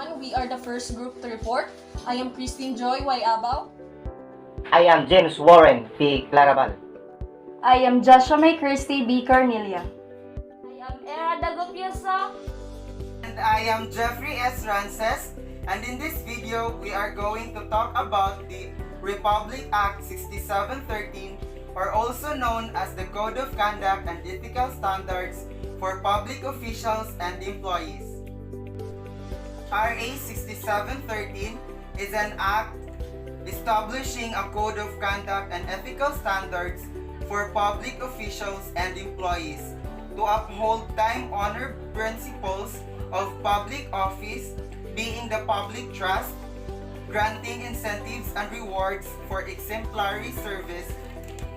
everyone. We are the first group to report. I am Kristine Joy, Y. Abao. I am James Worren, P. Clarabal. I am Jeshamae, Christy, B. Cornilla. I am Dagopioso. And I am Jeffrey S. Rances. And in this video, we are going to talk about the Republic Act 6713, or also known as the Code of Conduct and Ethical Standards for Public Officials and Employees. RA 6713 is an act establishing a code of conduct and ethical standards for public officials and employees to uphold time-honored principles of public office, being the public trust, granting incentives and rewards for exemplary service,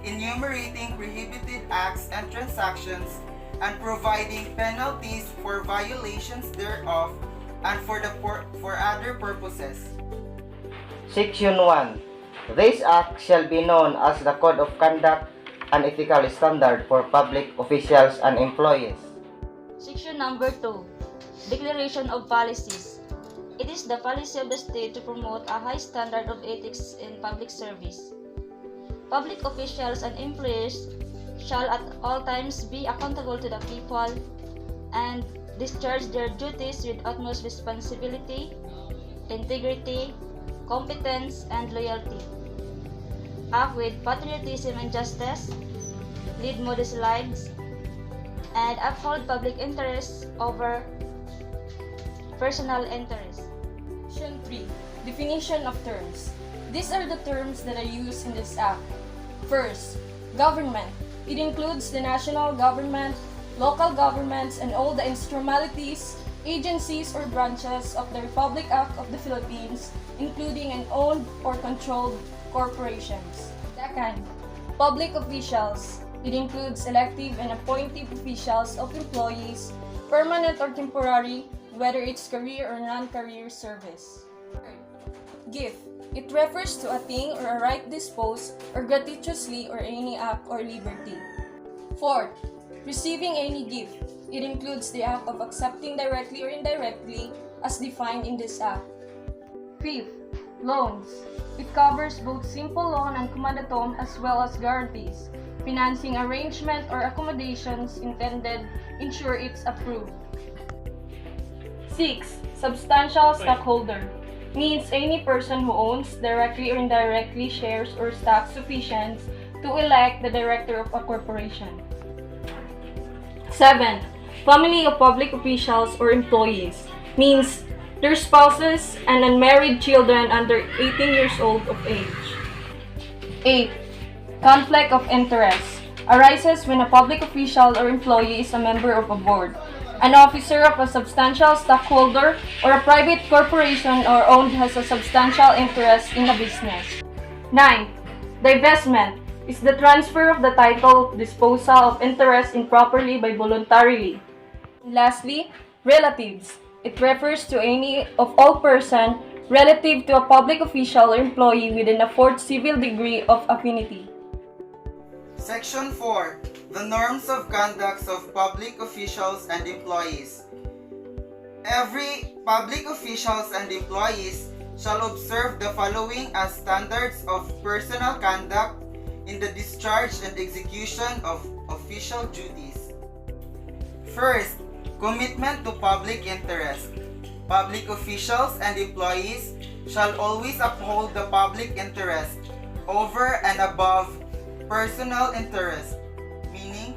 enumerating prohibited acts and transactions, and providing penalties for violations thereof, and for other purposes. Section 1. This act shall be known as the Code of Conduct and Ethical Standard for Public Officials and Employees. Section number 2. Declaration of Policies. It is the policy of the state to promote a high standard of ethics in public service. Public officials and employees shall at all times be accountable to the people and discharge their duties with utmost responsibility, integrity, competence, and loyalty. Act with patriotism and justice, lead modest lives, and uphold public interests over personal interests. Section 3. Definition of terms. These are the terms that are used in this act. First, government. It includes the national government, local governments, and all the instrumentalities, agencies, or branches of the Republic Act of the Philippines, including and owned or controlled corporations. Second, public officials. It includes elective and appointive officials of employees, permanent or temporary, whether it's career or non-career service. Third, gift. It refers to a thing or a right disposed or gratuitously or any act or liberty. Fourth, receiving any gift. It includes the act of accepting directly or indirectly as defined in this act. Fifth, loans. It covers both simple loan and commandantone as well as guarantees, financing arrangement or accommodations intended ensure it's approved. 6. Substantial stockholder. Means any person who owns, directly or indirectly, shares or stock sufficient to elect the director of a corporation. 7. Family of public officials or employees. Means their spouses and unmarried children under 18 years old of age. 8. Conflict of interest. Arises when a public official or employee is a member of a board, an officer of a substantial stockholder, or a private corporation or owned has a substantial interest in a business. 9. Divestment is the transfer of the title, disposal of interest improperly by voluntarily. And lastly, relatives. It refers to any of all person relative to a public official or employee within a fourth civil degree of affinity. Section 4. The norms of conduct of public officials and employees. Every public officials and employees shall observe the following as standards of personal conduct in the discharge and execution of official duties. First, commitment to public interest. Public officials and employees shall always uphold the public interest over and above personal interest, meaning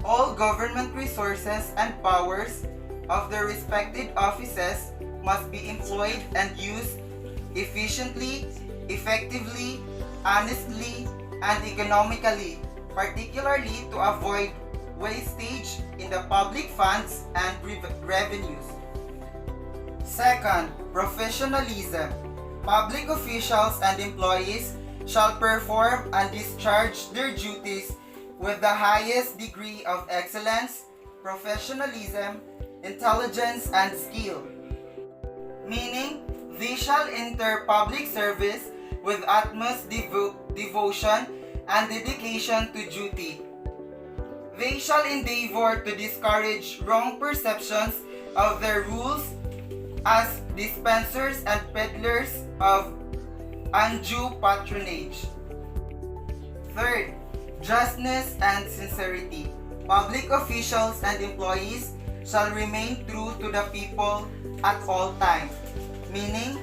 all government resources and powers of their respective offices must be employed and used efficiently, effectively, honestly, and economically, particularly to avoid wastage in the public funds and revenues. Second, professionalism. Public officials and employees shall perform and discharge their duties with the highest degree of excellence, professionalism, intelligence, and skill. Meaning, they shall enter public service with utmost devotion and dedication to duty. They shall endeavor to discourage wrong perceptions of their rules as dispensers and peddlers of undue patronage. Third, justness and sincerity. Public officials and employees shall remain true to the people at all times, meaning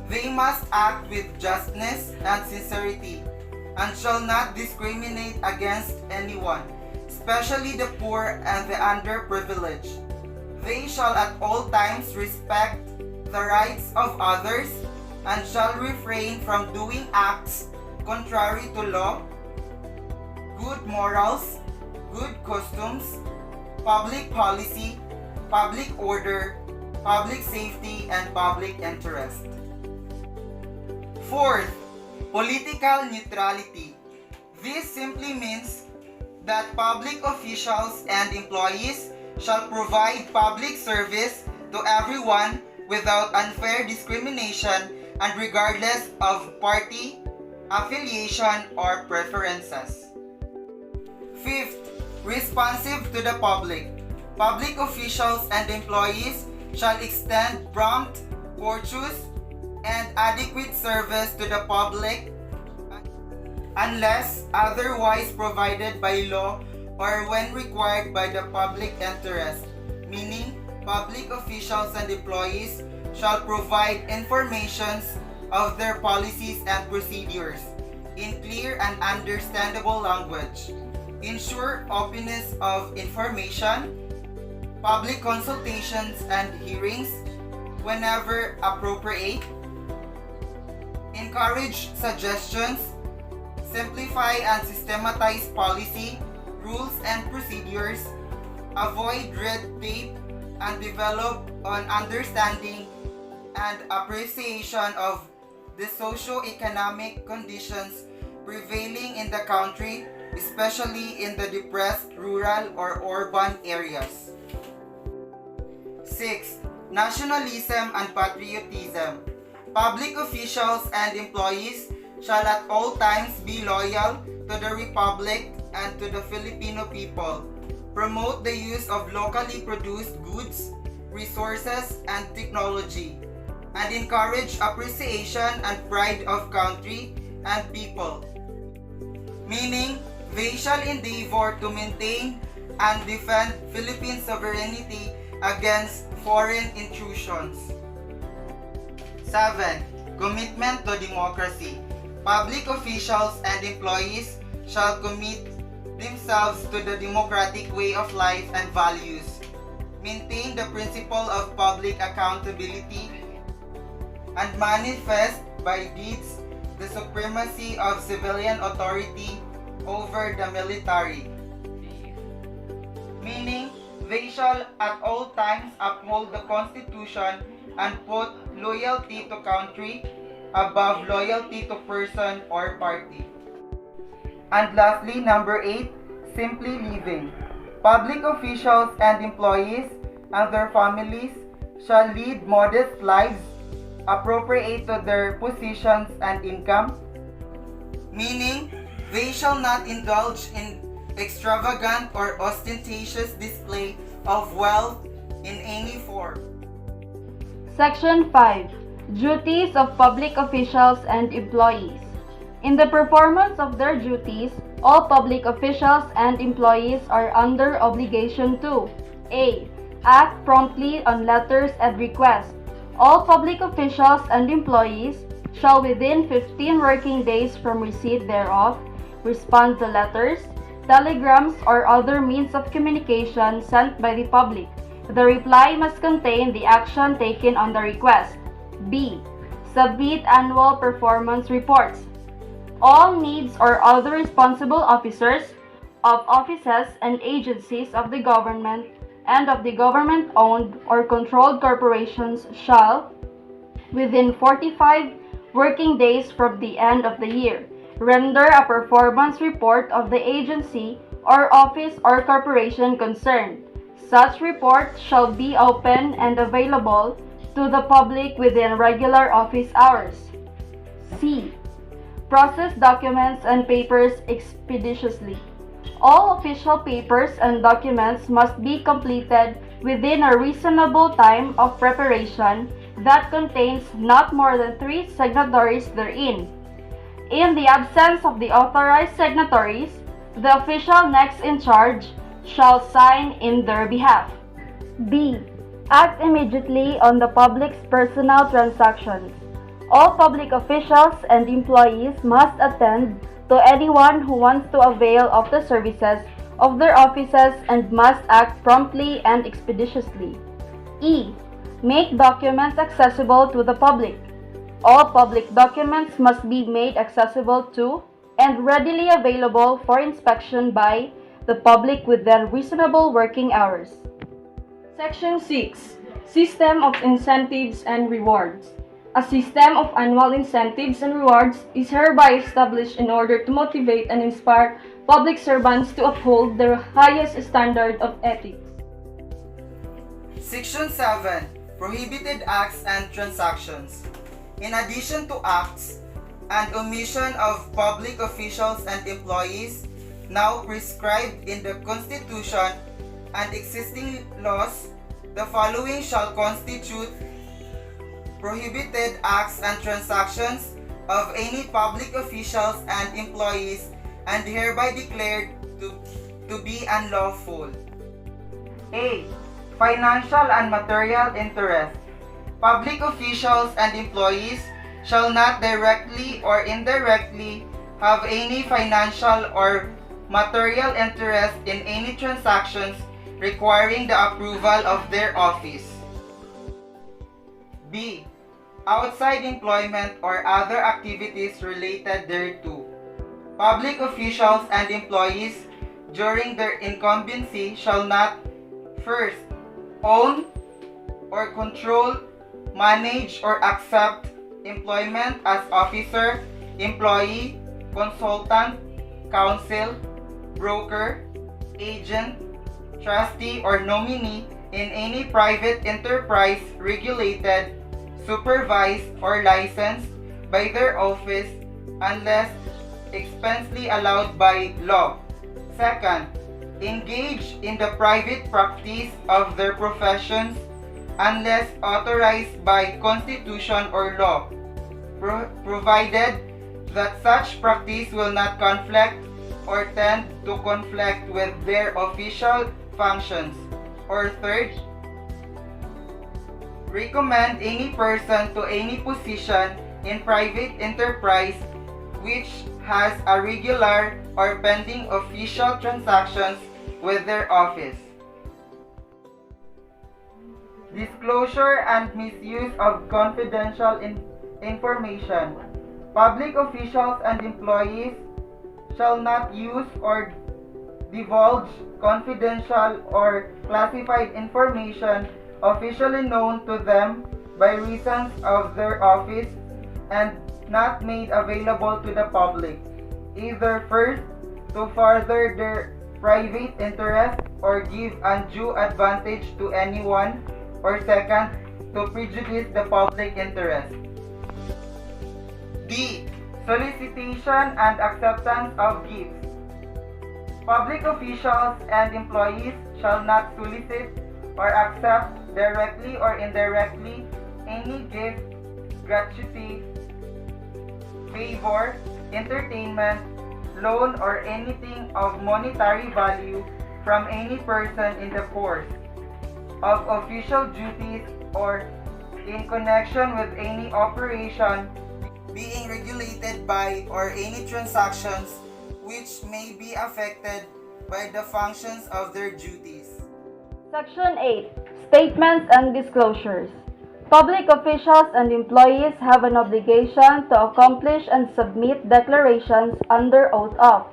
they must act with justness and sincerity and shall not discriminate against anyone, especially the poor and the underprivileged. They shall at all times respect the rights of others and shall refrain from doing acts contrary to law, good morals, good customs, public policy, public order, public safety, and public interest. Fourth, political neutrality. This simply means that public officials and employees shall provide public service to everyone without unfair discrimination and regardless of party, affiliation, or preferences. Fifth, responsive to the public. Public officials and employees shall extend prompt, courteous, and adequate service to the public unless otherwise provided by law or when required by the public interest, meaning public officials and employees shall provide informations of their policies and procedures in clear and understandable language, ensure openness of information, public consultations and hearings whenever appropriate, encourage suggestions, simplify and systematize policy, rules and procedures, avoid red tape, and develop an understanding and appreciation of the socio-economic conditions prevailing in the country, especially in the depressed rural or urban areas. 6. Nationalism and patriotism. Public officials and employees shall at all times be loyal to the Republic and to the Filipino people, promote the use of locally produced goods, resources, and technology, and encourage appreciation and pride of country and people, meaning they shall endeavor to maintain and defend Philippine sovereignty against foreign intrusions. 7. Commitment to democracy. Public officials and employees shall commit themselves to the democratic way of life and values, maintain the principle of public accountability, and manifest by deeds the supremacy of civilian authority over the military, meaning they shall at all times uphold the Constitution and put loyalty to country above loyalty to person or party. And lastly, number 8, simply living. Public officials and employees and their families shall lead modest lives appropriate to their positions and income, meaning they shall not indulge in extravagant or ostentatious display of wealth in any form. Section 5. Duties of public officials and employees. In the performance of their duties, all public officials and employees are under obligation to A. Act promptly on letters and requests. All public officials and employees shall within 15 working days from receipt thereof respond to letters, telegrams, or other means of communication sent by the public. The reply must contain the action taken on the request. B. Submit annual performance reports. All needs or other responsible officers of offices and agencies of the government and of the government-owned or controlled corporations shall, within 45 working days from the end of the year, render a performance report of the agency or office or corporation concerned. Such report shall be open and available to the public within regular office hours. C. Process documents and papers expeditiously. All official papers and documents must be completed within a reasonable time of preparation that contains not more than 3 signatories therein. In the absence of the authorized signatories, the official next in charge shall sign in their behalf. B. Act immediately on the public's personal transactions. All public officials and employees must attend to anyone who wants to avail of the services of their offices and must act promptly and expeditiously. E. Make documents accessible to the public. All public documents must be made accessible to and readily available for inspection by the public within reasonable working hours. Section 6. System of Incentives and Rewards. A system of annual incentives and rewards is hereby established in order to motivate and inspire public servants to uphold the highest standard of ethics. Section 7. Prohibited Acts and Transactions. In addition to acts and omission of public officials and employees now prescribed in the Constitution and existing laws, the following shall constitute prohibited acts and transactions of any public officials and employees and hereby declared to be unlawful. A. Financial and material interest. Public officials and employees shall not directly or indirectly have any financial or material interest in any transactions requiring the approval of their office. B. Outside employment or other activities related thereto. Public officials and employees during their incumbency shall not first own or control, manage or accept employment as officer, employee, consultant, counsel, broker, agent, trustee or nominee in any private enterprise regulated, supervised or licensed by their office unless expressly allowed by law. Second, engage in the private practice of their professions unless authorized by constitution or law, provided that such practice will not conflict or tend to conflict with their official functions. Or third, recommend any person to any position in private enterprise which has a regular or pending official transactions with their office. Disclosure and misuse of confidential information. Public officials and employees shall not use or divulge confidential or classified information officially known to them by reasons of their office and not made available to the public, either first to further their private interest or give undue advantage to anyone, or second, to prejudice the public interest. D. Solicitation and acceptance of gifts. Public officials and employees shall not solicit or accept directly or indirectly any gift, gratuity, favor, entertainment, loan, or anything of monetary value from any person in the course of official duties or in connection with any operation being regulated by or any transactions which may be affected by the functions of their duties. Section 8. Statements and Disclosures. Public officials and employees have an obligation to accomplish and submit declarations under oath of,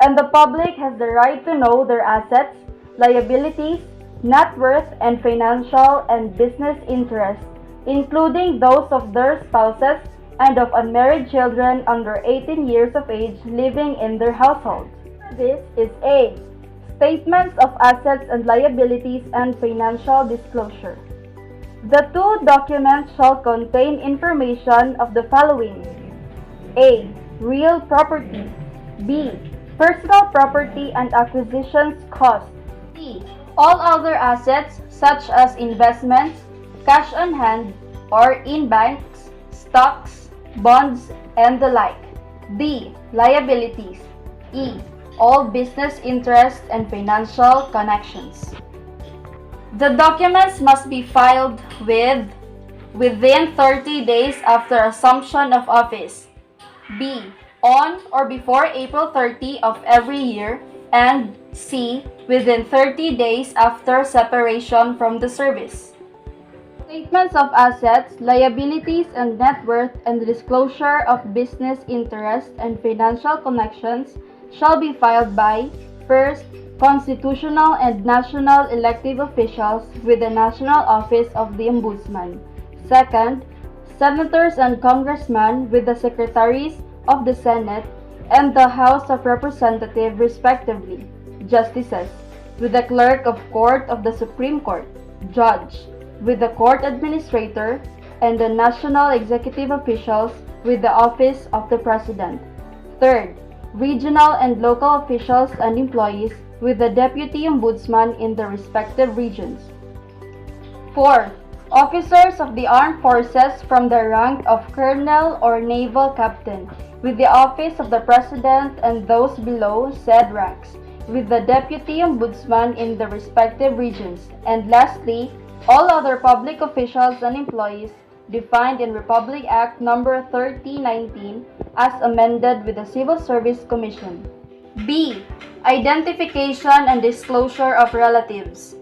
and the public has the right to know their assets, liabilities, net worth, and financial and business interests, including those of their spouses and of unmarried children under 18 years of age living in their household. This is A. Statements of assets and liabilities and financial disclosure. The two documents shall contain information of the following: A. Real property. B. Personal property and acquisitions cost. C. All other assets such as investments, cash on hand, or in banks, stocks, bonds, and the like. D. Liabilities. E. All business interests and financial connections. The documents must be filed within 30 days after assumption of office. B. On or before April 30 of every year. And C. Within 30 days after separation from the service. Statements of assets, liabilities, and net worth and the disclosure of business interests and financial connections shall be filed by, first, constitutional and national elective officials with the National Office of the Ombudsman. Second, senators and congressmen with the secretaries of the Senate and the House of Representatives respectively, justices, with the clerk of court of the Supreme Court, judge, with the court administrator, and the national executive officials with the office of the president. Third, regional and local officials and employees with the deputy ombudsman in the respective regions. Fourth, officers of the armed forces from the rank of colonel or naval captain with the office of the president and those below said ranks with the deputy ombudsman in the respective regions. And lastly, all other public officials and employees defined in Republic Act No. 3019 as amended with the Civil Service Commission. B. Identification and disclosure of relatives.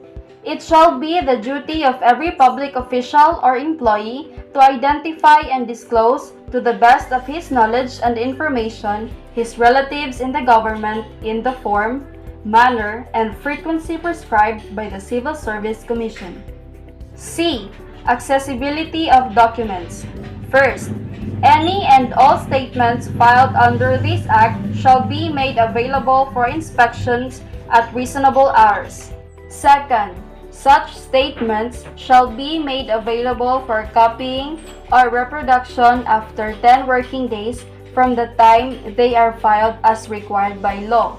It shall be the duty of every public official or employee to identify and disclose, to the best of his knowledge and information, his relatives in the government in the form, manner, and frequency prescribed by the Civil Service Commission. C. Accessibility of documents. First, any and all statements filed under this Act shall be made available for inspections at reasonable hours. Second, such statements shall be made available for copying or reproduction after 10 working days from the time they are filed as required by law.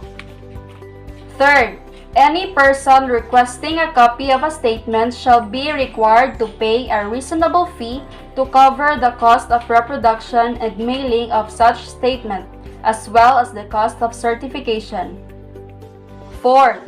Third, any person requesting a copy of a statement shall be required to pay a reasonable fee to cover the cost of reproduction and mailing of such statement, as well as the cost of certification. Fourth,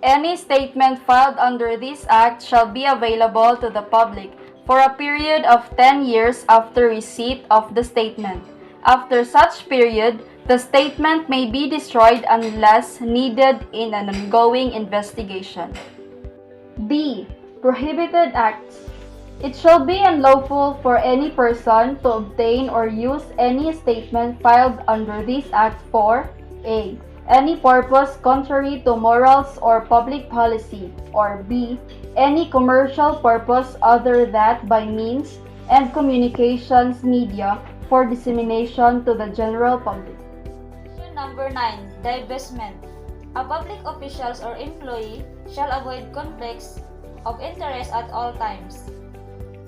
any statement filed under this Act shall be available to the public for a period of 10 years after receipt of the statement. After such period, the statement may be destroyed unless needed in an ongoing investigation. D. Prohibited acts. It shall be unlawful for any person to obtain or use any statement filed under this Act for A. Any purpose contrary to morals or public policy, or B. Any commercial purpose other than by means and communications media for dissemination to the general public. Number 9. Divestment. A public official or employee shall avoid conflicts of interest at all times.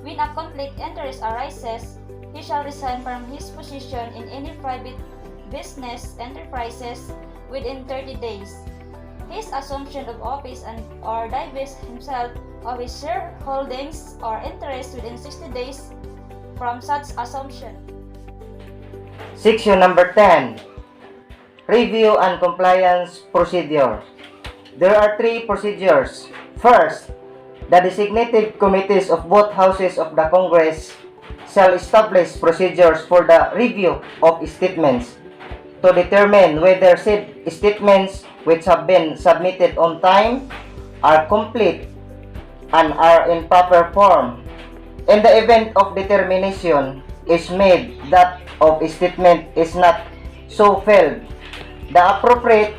When a conflict interest arises, he shall resign from his position in any private business enterprises within 30 days. His assumption of office and or divest himself of his shareholdings or interest within 60 days from such assumption. Section number 10. Review and compliance procedure. There are 3 procedures. First, the designated committees of both houses of the Congress shall establish procedures for the review of statements to determine whether said statements which have been submitted on time are complete and are in proper form. In the event of determination is made that of statement is not so filed, the appropriate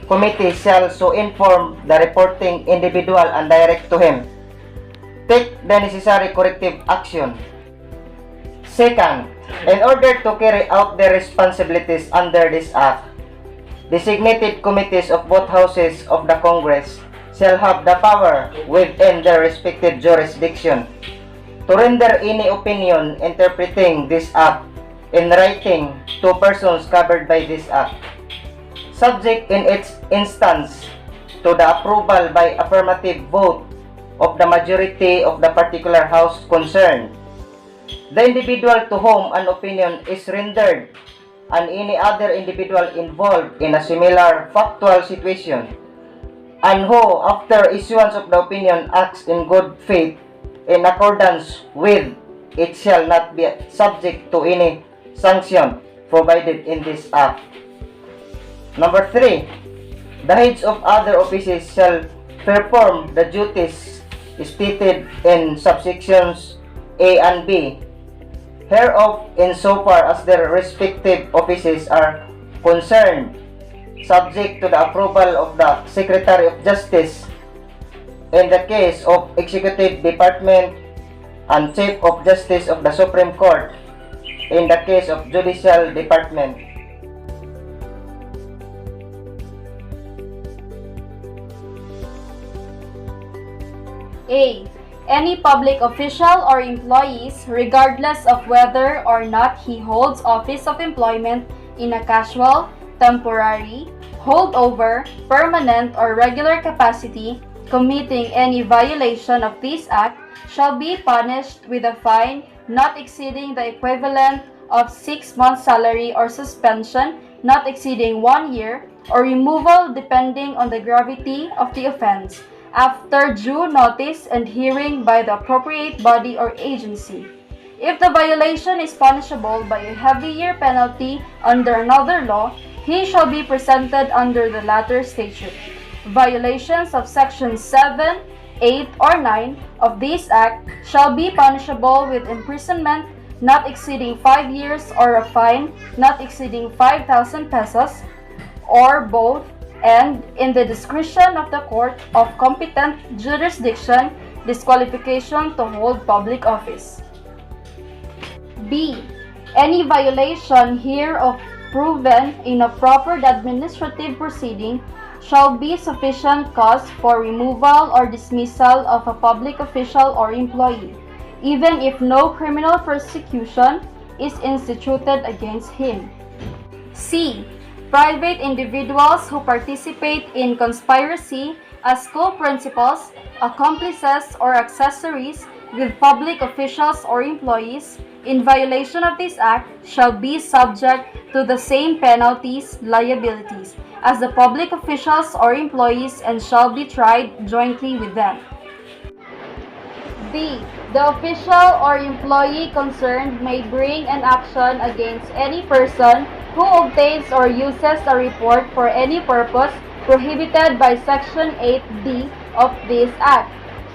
committee shall so inform the reporting individual and direct to him take the necessary corrective action. Second, in order to carry out their responsibilities under this Act, designated committees of both houses of the Congress shall have the power within their respective jurisdiction to render any opinion interpreting this Act in writing to persons covered by this Act, subject in its instance to the approval by affirmative vote of the majority of the particular house concerned. the individual to whom an opinion is rendered and any other individual involved in a similar factual situation, and who, after issuance of the opinion, acts in good faith in accordance with it, shall not be subject to any sanction provided in this act. Number 3. The heads of other offices shall perform the duties stated in subsections A and B hereof insofar as their respective offices are concerned, subject to the approval of the Secretary of Justice in the case of Executive Department and Chief of Justice of the Supreme Court in the case of Judicial Department. A. Any public official or employees, regardless of whether or not he holds office of employment in a casual, temporary, holdover, permanent, or regular capacity, committing any violation of this act, shall be punished with a fine not exceeding the equivalent of 6 months' salary or suspension not exceeding 1 year, or removal depending on the gravity of the offense, after due notice and hearing by the appropriate body or agency. If the violation is punishable by a heavier penalty under another law, he shall be presented under the latter statute. Violations of Section 7, 8, or 9 of this Act shall be punishable with imprisonment not exceeding 5 years or a fine not exceeding 5,000 pesos, or both, and in the discretion of the court of competent jurisdiction, disqualification to hold public office. B. Any violation hereof proven in a proper administrative proceeding shall be sufficient cause for removal or dismissal of a public official or employee, even if no criminal prosecution is instituted against him. C. Private individuals who participate in conspiracy as co-principals, accomplices, or accessories with public officials or employees in violation of this Act shall be subject to the same penalties, liabilities as the public officials or employees and shall be tried jointly with them. D. The official or employee concerned may bring an action against any person who obtains or uses a report for any purpose prohibited by Section 8D of this Act.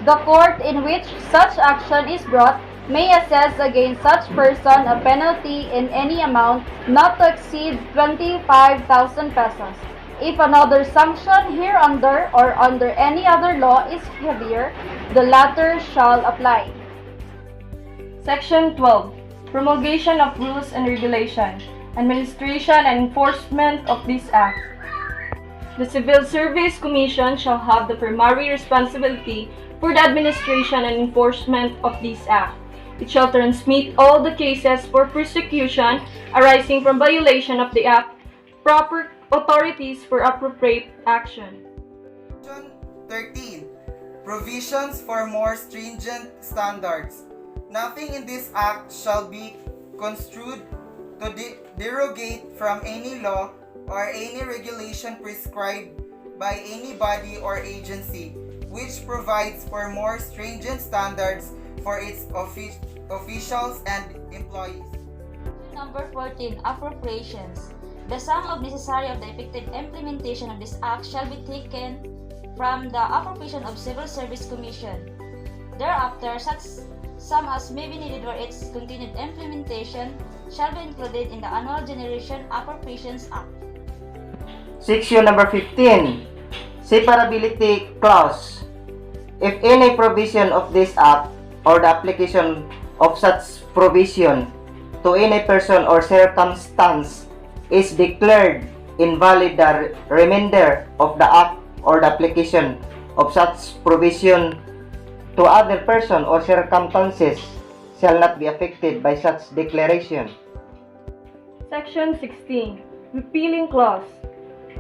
The court in which such action is brought may assess against such person a penalty in any amount not to exceed 25,000 pesos. If another sanction hereunder or under any other law is heavier, the latter shall apply. Section 12. Promulgation of Rules and Regulation, Administration and Enforcement of this Act. The Civil Service Commission shall have the primary responsibility for the administration and enforcement of this Act. It shall transmit all the cases for prosecution arising from violation of the Act, proper authorities for appropriate action. Section 13. Provisions for more stringent standards. Nothing in this Act shall be construed to derogate from any law or any regulation prescribed by any body or agency which provides for more stringent standards for its officials and employees. Number 14. Appropriations. The sum of necessary of the effective implementation of this Act shall be taken from the appropriation of Civil Service Commission. Thereafter, such sum as may be needed for its continued implementation shall be included in the Annual Generation Appropriations Act. Section number 15. Separability Clause. If any provision of this Act or the application of such provision to any person or circumstance is declared invalid, the remainder of the Act or the application of such provision to other person or circumstances shall not be affected by such declaration. Section 16. Repealing Clause.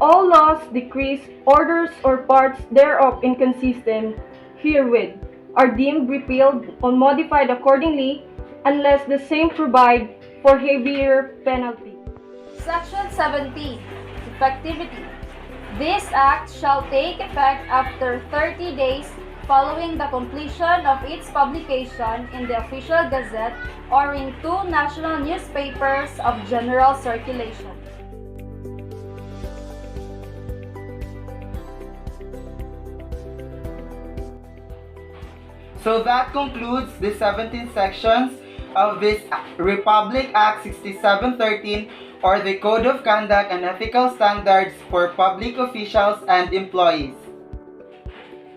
All laws, decrees, orders, or parts thereof inconsistent herewith are deemed repealed or modified accordingly unless the same provide for heavier penalty. Section 17. Effectivity. This act shall take effect after 30 days following the completion of its publication in the Official Gazette or in 2 national newspapers of general circulation. So that concludes the 17 sections of this Republic Act 6713, or the Code of Conduct and Ethical Standards for Public Officials and Employees.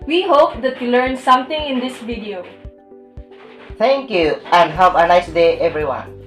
We hope that you learned something in this video. Thank you and have a nice day everyone.